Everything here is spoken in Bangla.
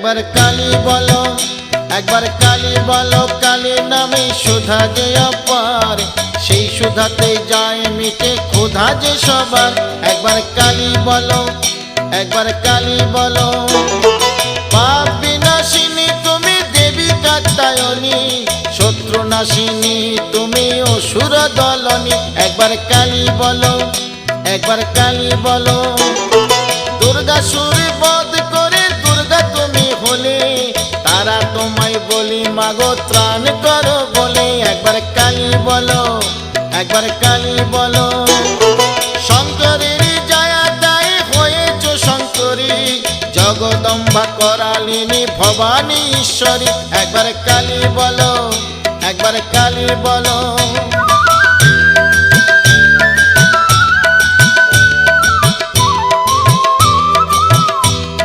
একবার কালী বলো, একবার কালী বলো, কালী নামে সুধা যে অপার, সেই সুধাতে যায় মিটে ক্ষুধা যে সবার। একবার কালী বলো, একবার কালী বলো। পাপ বিনাশিনী তুমি দেবী কাত্যায়নী, শত্রু নাশিনী তুমি অসুর দলনী। একবার কালী বলো, একবার কালী বলো। দুর্গাসুর বধ করে দুর্গা তুমি হলে, তারা তোমায় বলি মাগো ত্রাণ করো বলে। একবার কালী বলো, একবার কালী বলো। শঙ্করের জয়া দায় হয়েছ শঙ্করী, জগদম্বা করালিনী ভবানী ঈশ্বরী। একবার কালী বলো, একবার কালী বলো।